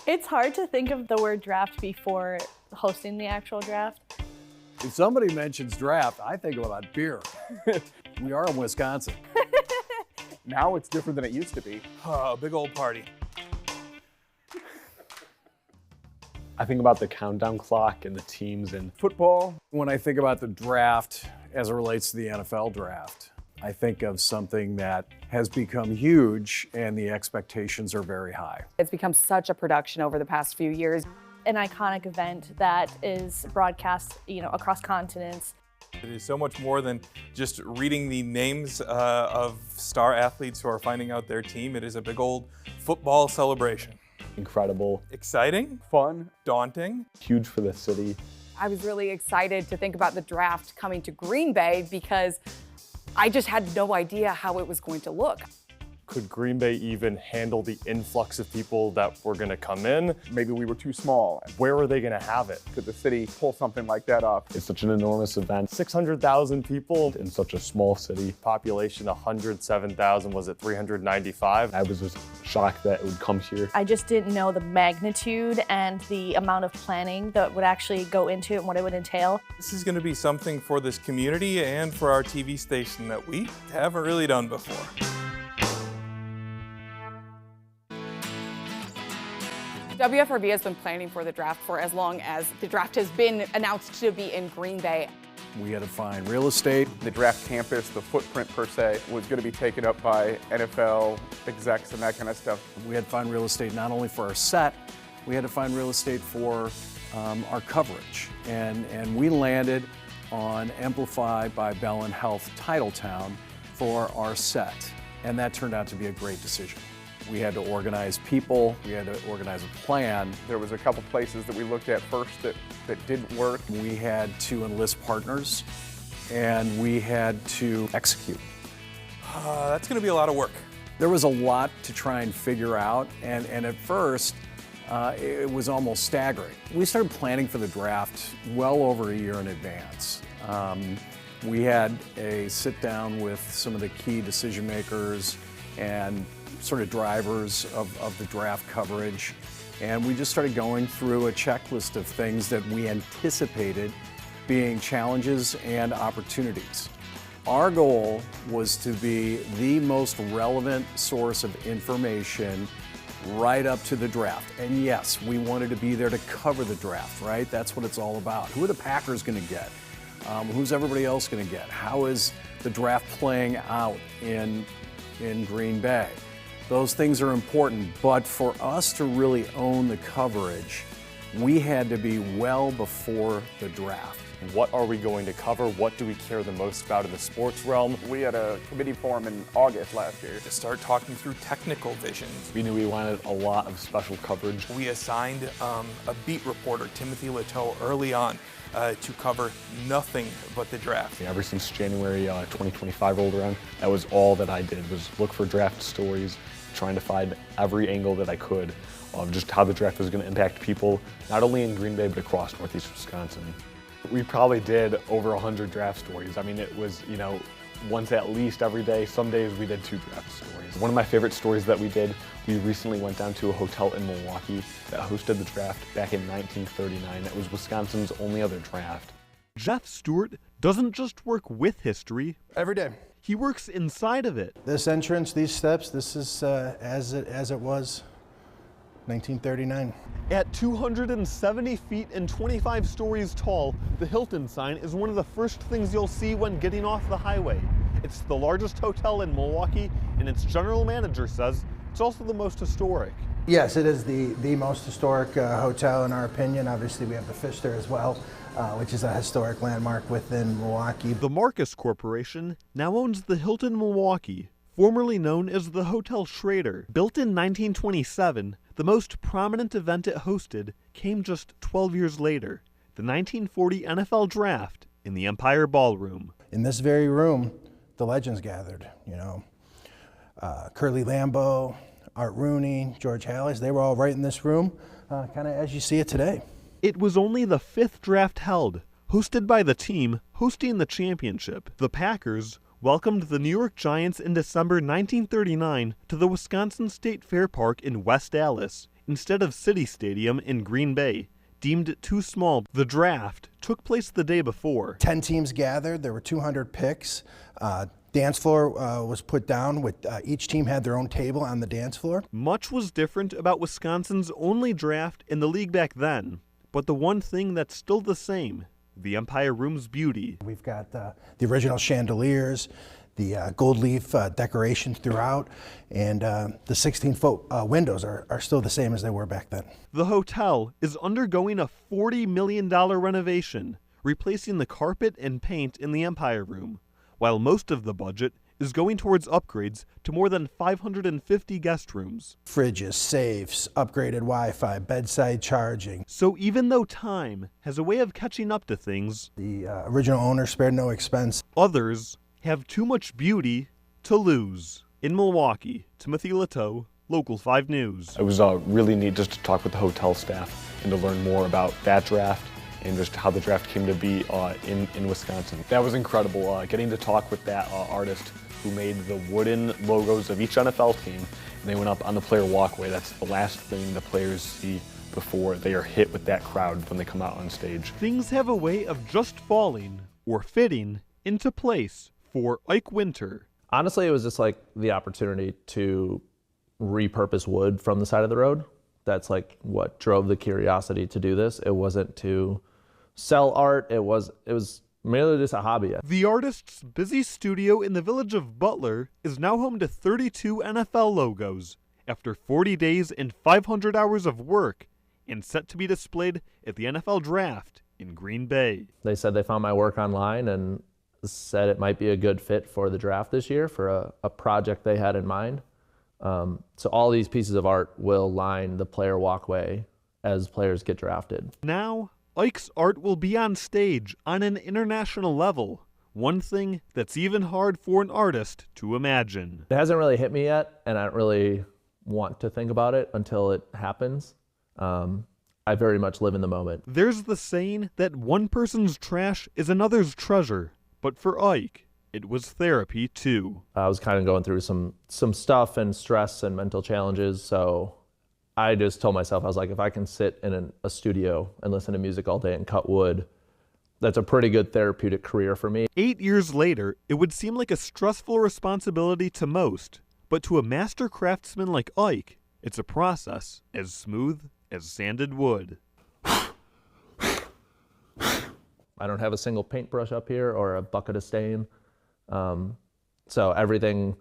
It's hard to think of the word draft before hosting the actual draft. If somebody mentions draft, I think about beer. We are in Wisconsin. Now it's different than it used to be. Oh, big old party. I think about the countdown clock and the teams and Football. When I think about the draft as it relates to the NFL draft, I think of something that has become huge and the expectations are very high. It's become such a production over the past few years. An iconic event that is broadcast, across continents. It is so much more than just reading the names of star athletes who are finding out their team. It is a big old football celebration. incredible, Exciting, Fun. daunting. huge for the city. I was really excited to think about the draft coming to Green Bay because I just had no idea how it was going to look. Could Green Bay even handle the influx of people that were going to come in? Maybe we were too small. Where are they going to have it? Could the city pull something like that off? It's such an enormous event 600,000 people, in such a small city. population 107,000, was it 395? I was just shocked that it would come here. I just didn't know the magnitude and the amount of planning that would actually go into it and what it would entail. This is going to be something for this community and for our TV station that we haven't really done before. WFRV has been planning for the draft for as long as the draft has been announced to be in Green Bay. We had to find real estate. The draft campus, the footprint per se, was going to be taken up by NFL execs and that kind of stuff. We had to find real estate not only for our set, we had to find real estate for our coverage. And we landed on Amplify by Bell & Health Titletown for our set. And that turned out to be a great decision. We had to organize people, we had to organize a plan. There was a couple places that we looked at first that didn't work. We had to enlist partners and we had to execute. That's going to be a lot of work. There was a lot to try and figure out, and at first, it was almost staggering. We started planning for the draft well over a year in advance. We had a sit down with some of the key decision makers and sort of drivers of the draft coverage, and we just started going through a checklist of things that we anticipated being challenges and opportunities. Our goal was to be the most relevant source of information right up to the draft. And yes, we wanted to be there to cover the draft, right? That's what it's all about. Who are the Packers going to get? Who's everybody else going to get? How is the draft playing out in Green Bay? Those things are important, but for us to really own the coverage, we had to be well before the draft. What are we going to cover? What do we care the most about in the sports realm? We had a committee form in August last year. To start talking through technical visions. We knew we wanted a lot of special coverage. We assigned a beat reporter, Timothy Leteau, early on to cover nothing but the draft. Ever since January 2025 rolled around, that was all that I did, was look for draft stories, trying to find every angle that I could of just how the draft was going to impact people, not only in Green Bay, but across Northeast Wisconsin. We probably did over 100 draft stories. I mean, it was, once at least every day. Some days we did 2 draft stories. One of my favorite stories that we did, we recently went down to a hotel in Milwaukee that hosted the draft back in 1939. That was Wisconsin's only other draft. Jeff Stewart doesn't just work with history. Every day. He works inside of it. This entrance, these steps, this is as it was 1939. At 270 feet and 25 stories tall, the Hilton sign is one of the first things you'll see when getting off the highway. It's the largest hotel in Milwaukee, and its general manager says it's also the most historic. Yes, it is the most historic hotel in our opinion. Obviously, we have the Pfister as well, which is a historic landmark within Milwaukee. The Marcus Corporation now owns the Hilton Milwaukee, formerly known as the Hotel Schrader. Built in 1927, the most prominent event it hosted came just 12 years later, the 1940 NFL Draft in the Empire Ballroom. In this very room, the legends gathered, Curly Lambeau, Art Rooney, George Halas, they were all right in this room, kind of as you see it today. It was only the 5th draft held, hosted by the team hosting the championship. The Packers welcomed the New York Giants in December 1939 to the Wisconsin State Fair Park in West Allis, instead of City Stadium in Green Bay, deemed too small. The draft took place the day before. 10 teams gathered. There were 200 picks. Dance floor was put down. With each team had their own table on the dance floor. Much was different about Wisconsin's only draft in the league back then, but the one thing that's still the same, the Empire Room's beauty. We've got the original chandeliers, the gold leaf decorations throughout, and the 16-foot windows are still the same as they were back then. The hotel is undergoing a $40 million renovation, replacing the carpet and paint in the Empire Room, while most of the budget is going towards upgrades to more than 550 guest rooms. Fridges, safes, upgraded Wi-Fi, bedside charging. So even though time has a way of catching up to things, The original owner spared no expense. others have too much beauty to lose. In Milwaukee, Timothy Leteau, Local 5 News. It was really neat just to talk with the hotel staff and to learn more about that draft and just how the draft came to be in Wisconsin. That was incredible, getting to talk with that artist who made the wooden logos of each NFL team, and they went up on the player walkway. That's the last thing the players see before they are hit with that crowd when they come out on stage. Things have a way of just falling or fitting into place for Ike Winter. Honestly, it was just like the opportunity to repurpose wood from the side of the road. That's like what drove the curiosity to do this. It wasn't to sell art. It was merely just a hobby. The artist's busy studio in the village of Butler is now home to 32 NFL logos after 40 days and 500 hours of work, and set to be displayed at the NFL Draft in Green Bay. They said they found my work online and said it might be a good fit for the draft this year for a project they had in mind. So all these pieces of art will line the player walkway as players get drafted. Now, Ike's art will be on stage on an international level, one thing that's even hard for an artist to imagine. It hasn't really hit me yet, and I don't really want to think about it until it happens. I very much live in the moment. There's the saying that one person's trash is another's treasure, but for Ike, it was therapy too. I was kind of going through some stuff and stress and mental challenges, so I just told myself, I was like, if I can sit in a studio and listen to music all day and cut wood, that's a pretty good therapeutic career for me. 8 years later, it would seem like a stressful responsibility to most, but to a master craftsman like Ike, it's a process as smooth as sanded wood. I don't have a single paintbrush up here or a bucket of stain. So everything,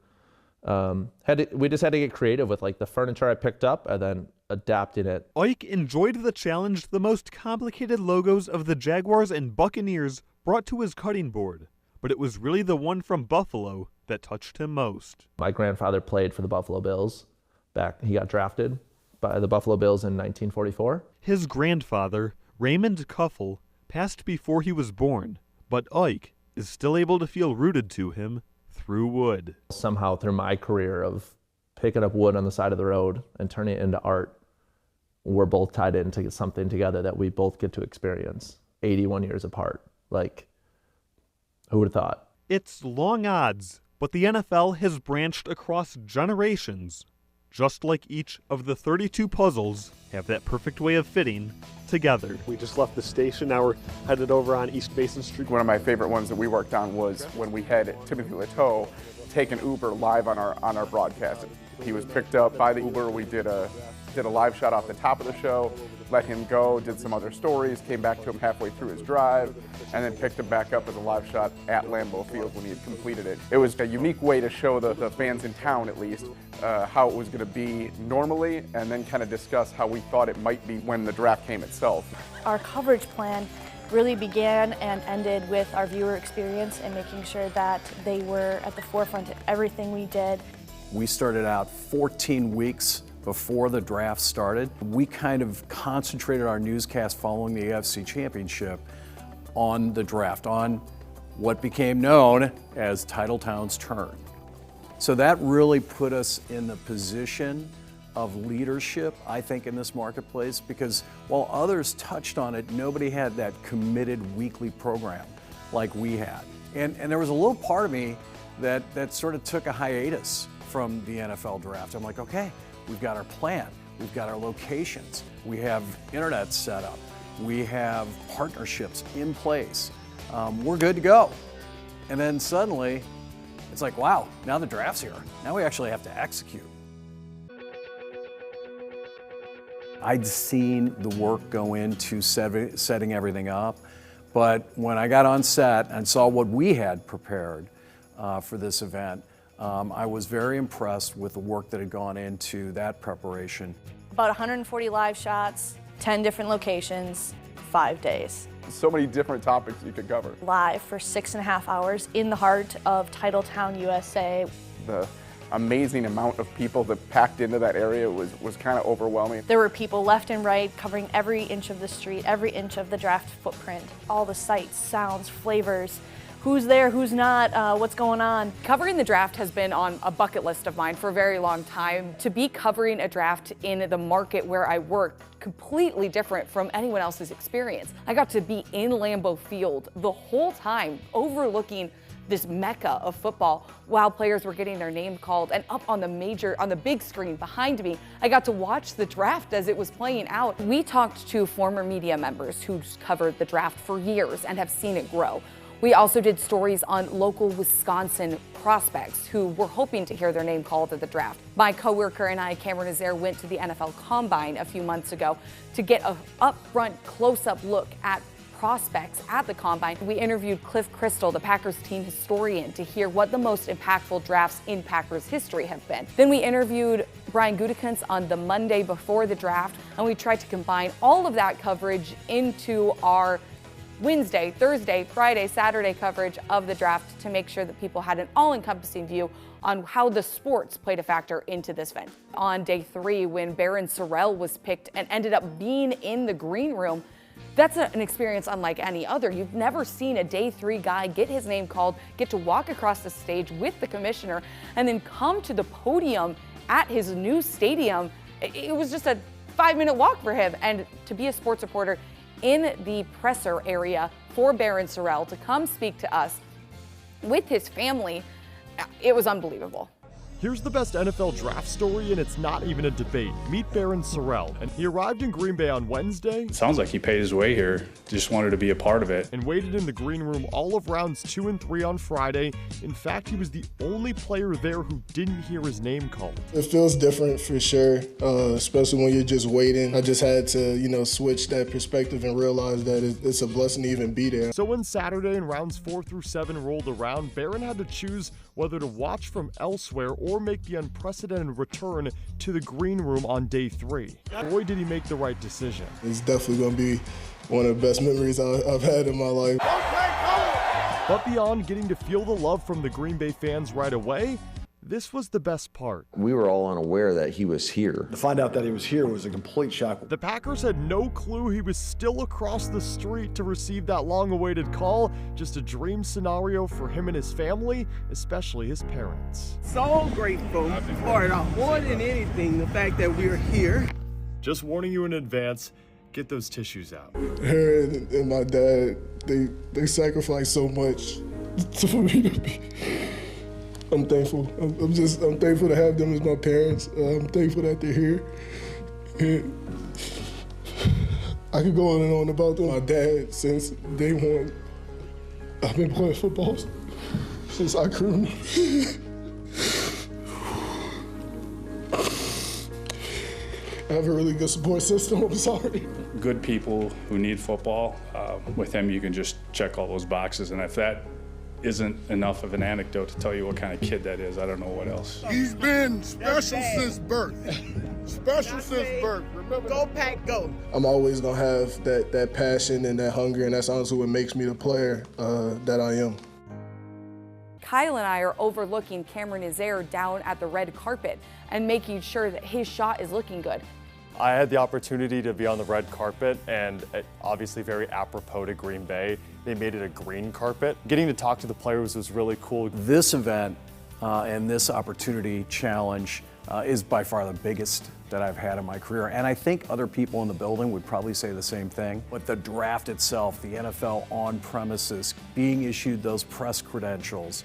we just had to get creative with like the furniture I picked up and then adapting it. Ike enjoyed the challenge the most complicated logos of the Jaguars and Buccaneers brought to his cutting board, but it was really the one from Buffalo that touched him most. My grandfather played for the Buffalo Bills he got drafted by the Buffalo Bills in 1944. His grandfather, Raymond Cuffle, passed before he was born, but Ike is still able to feel rooted to him through wood. Somehow through my career of picking up wood on the side of the road and turning it into art, we're both tied into something together that we both get to experience 81 years apart. Like, who would have thought? It's long odds, but the NFL has branched across generations, just like each of the 32 puzzles have that perfect way of fitting together. We just left the station, now we're headed over on East Mason Street. One of my favorite ones that we worked on was when we had Timothy Leteau take an Uber live on our broadcast. He was picked up by the Uber. We did a live shot off the top of the show, let him go, did some other stories, came back to him halfway through his drive, and then picked him back up as a live shot at Lambeau Field when he had completed it. It was a unique way to show the fans in town, at least, how it was going to be normally, and then kind of discuss how we thought it might be when the draft came itself. Our coverage plan really began and ended with our viewer experience and making sure that they were at the forefront of everything we did. We started out 14 weeks before the draft started. We kind of concentrated our newscast following the AFC Championship on the draft, on what became known as Titletown's turn. So that really put us in the position of leadership, I think, in this marketplace, because while others touched on it, nobody had that committed weekly program like we had. And there was a little part of me that sort of took a hiatus from the NFL draft. I'm like, okay, we've got our plan. We've got our locations. We have internet set up. We have partnerships in place. We're good to go. And then suddenly, it's like, wow, now the draft's here. Now we actually have to execute. I'd seen the work go into setting everything up, but when I got on set and saw what we had prepared for this event, I was very impressed with the work that had gone into that preparation. About 140 live shots, 10 different locations, 5 days. So many different topics you could cover. Live for 6.5 hours in the heart of Titletown, USA. The amazing amount of people that packed into that area was kind of overwhelming. There were people left and right covering every inch of the street, every inch of the draft footprint, all the sights, sounds, flavors, who's there, who's not, what's going on. Covering the draft has been on a bucket list of mine for a very long time. To be covering a draft in the market where I work, completely different from anyone else's experience. I got to be in Lambeau Field the whole time, overlooking this mecca of football while players were getting their name called, and up on the big screen behind me, I got to watch the draft as it was playing out. We talked to former media members who's covered the draft for years and have seen it grow. We also did stories on local Wisconsin prospects who were hoping to hear their name called at the draft. My coworker and I, Cameron Nazaire, went to the NFL Combine a few months ago to get an upfront, close-up look at prospects at the Combine. We interviewed Cliff Crystal, the Packers team historian, to hear what the most impactful drafts in Packers history have been. Then we interviewed Brian Gutekunst on the Monday before the draft, and we tried to combine all of that coverage into our Wednesday, Thursday, Friday, Saturday coverage of the draft to make sure that people had an all-encompassing view on how the sports played a factor into this event. On day 3, when Barron Sorrell was picked and ended up being in the green room, that's an experience unlike any other. You've never seen a day 3 guy get his name called, get to walk across the stage with the commissioner, and then come to the podium at his new stadium. It was just a 5-minute walk for him. And to be a sports reporter in the presser area for Barron Sorrell to come speak to us with his family, it was unbelievable. Here's the best NFL draft story, and it's not even a debate. Meet Barron Sorrell, and he arrived in Green Bay on Wednesday. It sounds like he paid his way here, just wanted to be a part of it. And waited in the green room all of rounds 2 and 3 on Friday. In fact, he was the only player there who didn't hear his name called. It feels different for sure, especially when you're just waiting. I just had to, switch that perspective and realize that it's a blessing to even be there. So when Saturday and rounds 4 through 7 rolled around, Barron had to choose whether to watch from elsewhere or make the unprecedented return to the green room on day 3. Boy, did he make the right decision. It's definitely going to be one of the best memories I've had in my life. But beyond getting to feel the love from the Green Bay fans right away, this was the best part. We were all unaware that he was here. To find out that he was here was a complete shock. The Packers had no clue he was still across the street to receive that long-awaited call. Just a dream scenario for him and his family, especially his parents. So grateful for it all. More than anything, the fact that we're here. Just warning you in advance, get those tissues out. Her and my dad, they sacrificed so much for me to be. I'm thankful. I'm thankful to have them as my parents. I'm thankful that they're here. And I could go on and on about them. My dad, since day 1, I've been playing football since I grew. I have a really good support system. I'm sorry. Good people who need football. With him, you can just check all those boxes, and if that isn't enough of an anecdote to tell you what kind of kid that is, I don't know what else. He's been special since birth. Special since birth. Remember? Go Pack, go. I'm always gonna have that passion and that hunger, and that's honestly what makes me the player that I am. Kyle and I are overlooking Cameron Nazaire down at the red carpet and making sure that his shot is looking good. I had the opportunity to be on the red carpet, and obviously very apropos to Green Bay, they made it a green carpet. Getting to talk to the players was really cool. This event and this opportunity challenge is by far the biggest that I've had in my career. And I think other people in the building would probably say the same thing. But the draft itself, the NFL on premises, being issued those press credentials,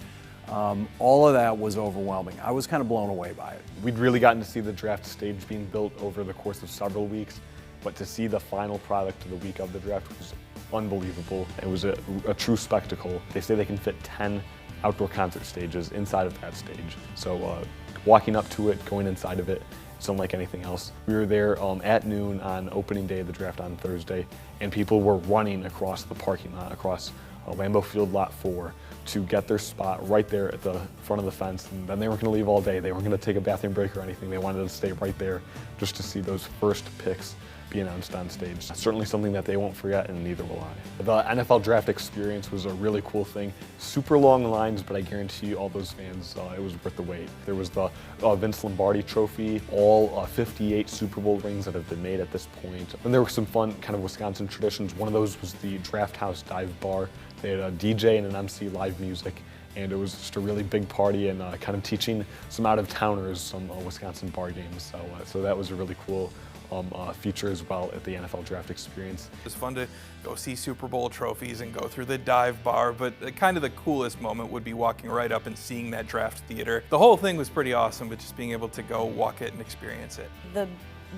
All of that was overwhelming. I was kind of blown away by it. We'd really gotten to see the draft stage being built over the course of several weeks, but to see the final product the week of the draft was unbelievable. It was a true spectacle. They say they can fit 10 outdoor concert stages inside of that stage. So walking up to it, going inside of it, it's unlike anything else. We were there at noon on opening day of the draft on Thursday, and people were running across the parking lot, across Lambeau Field Lot 4, to get their spot right there at the front of the fence. And then they weren't going to leave all day. They weren't going to take a bathroom break or anything. They wanted to stay right there just to see those first picks be announced on stage. Certainly something that they won't forget, and neither will I. The NFL draft experience was a really cool thing. Super long lines, but I guarantee you all those fans, it was worth the wait. There was the Vince Lombardi Trophy, all 58 Super Bowl rings that have been made at this point. And there were some fun kind of Wisconsin traditions. One of those was the Draft House Dive Bar. They had a DJ and an MC live music, and it was just a really big party and kind of teaching some out-of-towners some Wisconsin bar games. So that was a really cool feature as well at the NFL draft experience. It was fun to go see Super Bowl trophies and go through the dive bar, but kind of the coolest moment would be walking right up and seeing that draft theater. The whole thing was pretty awesome, but just being able to go walk it and experience it. The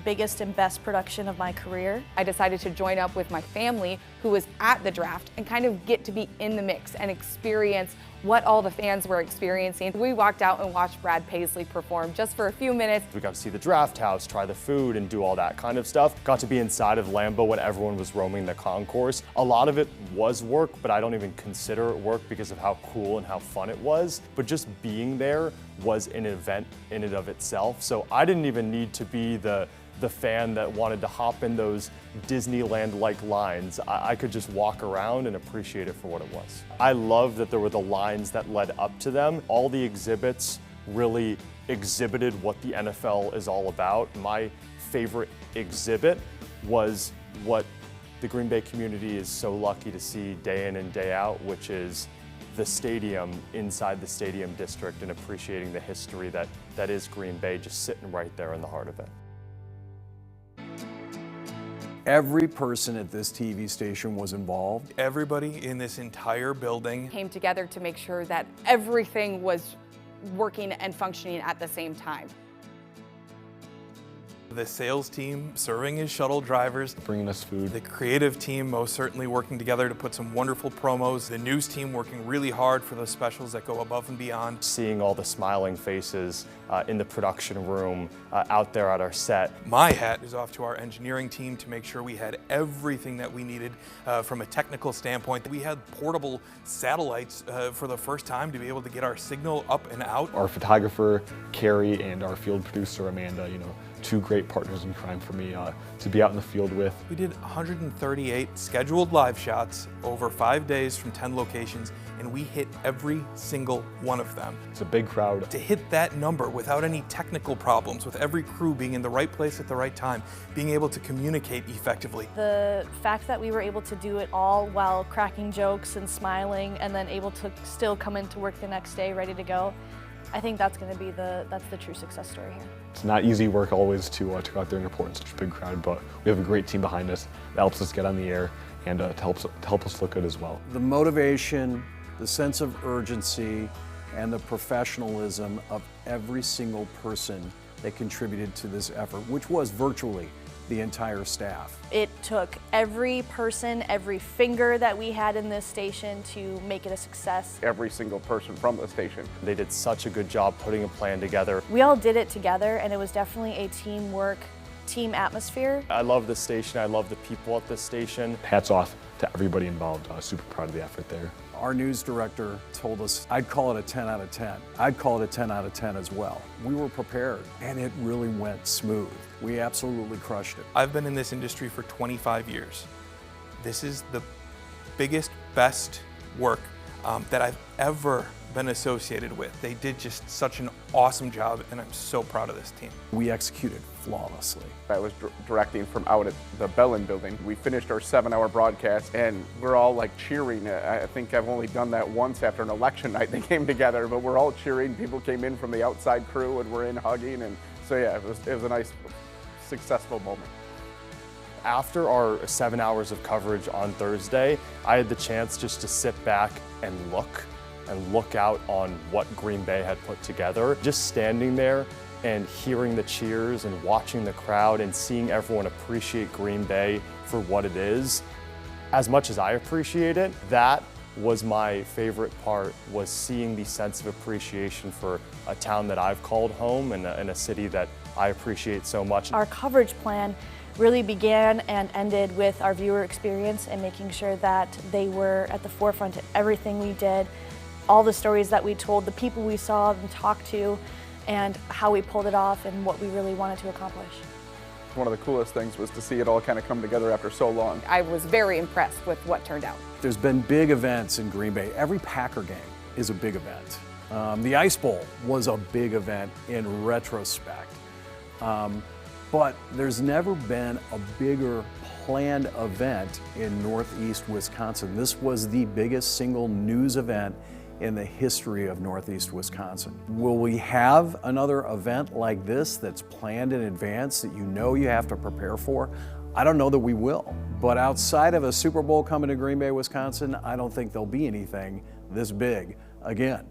biggest and best production of my career. I decided to join up with my family who was at the draft and kind of get to be in the mix and experience what all the fans were experiencing. We walked out and watched Brad Paisley perform just for a few minutes. We got to see the draft house, try the food, and do all that kind of stuff. Got to be inside of Lambeau when everyone was roaming the concourse. A lot of it was work, but I don't even consider it work because of how cool and how fun it was. But just being there was an event in and of itself. So I didn't even need to be the fan that wanted to hop in those Disneyland-like lines. I could just walk around and appreciate it for what it was. I love that there were the lines that led up to them. All the exhibits really exhibited what the NFL is all about. My favorite exhibit was what the Green Bay community is so lucky to see day in and day out, which is the stadium inside the stadium district and appreciating the history that is Green Bay, just sitting right there in the heart of it. Every person at this TV station was involved. Everybody in this entire building came together to make sure that everything was working and functioning at the same time. The sales team serving as shuttle drivers, bringing us food. The creative team most certainly working together to put some wonderful promos. The news team working really hard for those specials that go above and beyond. Seeing all the smiling faces in the production room, out there at our set. My hat is off to our engineering team to make sure we had everything that we needed from a technical standpoint. We had portable satellites for the first time to be able to get our signal up and out. Our photographer, Carrie, and our field producer, Amanda, two great partners in crime for me to be out in the field with. We did 138 scheduled live shots over 5 days from 10 locations, and we hit every single one of them. It's a big crowd. To hit that number without any technical problems, with every crew being in the right place at the right time, being able to communicate effectively. The fact that we were able to do it all while cracking jokes and smiling, and then able to still come into work the next day ready to go, I think that's going to be that's the true success story here. It's not easy work always to go out there and report in such a big crowd, but we have a great team behind us that helps us get on the air and to help us look good as well. The motivation, the sense of urgency, and the professionalism of every single person that contributed to this effort, which was virtually the entire staff. It took every person, every finger that we had in this station to make it a success. Every single person from the station. They did such a good job putting a plan together. We all did it together, and it was definitely a teamwork, team atmosphere. I love the station. I love the people at this station. Hats off to everybody involved. Super proud of the effort there. Our news director told us I'd call it a 10 out of 10. I'd call it a 10 out of 10 as well. We were prepared, and it really went smooth. We absolutely crushed it. I've been in this industry for 25 years. This is the biggest, best work that I've ever been associated with. They did just such an awesome job, and I'm so proud of this team. We executed flawlessly. I was directing from out at the Bellin building. We finished our 7-hour broadcast, and we're all like cheering. I think I've only done that once after an election night. They came together, but we're all cheering. People came in from the outside crew, and we're in hugging, and so yeah, it was a nice, successful moment. After our 7 hours of coverage on Thursday, I had the chance just to sit back and look and look out on what Green Bay had put together. Just standing there and hearing the cheers and watching the crowd and seeing everyone appreciate Green Bay for what it is, as much as I appreciate it, that was my favorite part, was seeing the sense of appreciation for a town that I've called home and a city that I appreciate so much. Our coverage plan really began and ended with our viewer experience and making sure that they were at the forefront of everything we did, all the stories that we told, the people we saw and talked to, and how we pulled it off and what we really wanted to accomplish. One of the coolest things was to see it all kind of come together after so long. I was very impressed with what turned out. There's been big events in Green Bay. Every Packer game is a big event. The Ice Bowl was a big event in retrospect. But there's never been a bigger planned event in Northeast Wisconsin. This was the biggest single news event in the history of Northeast Wisconsin. Will we have another event like this that's planned in advance that you know you have to prepare for? I don't know that we will, but outside of a Super Bowl coming to Green Bay, Wisconsin, I don't think there'll be anything this big again.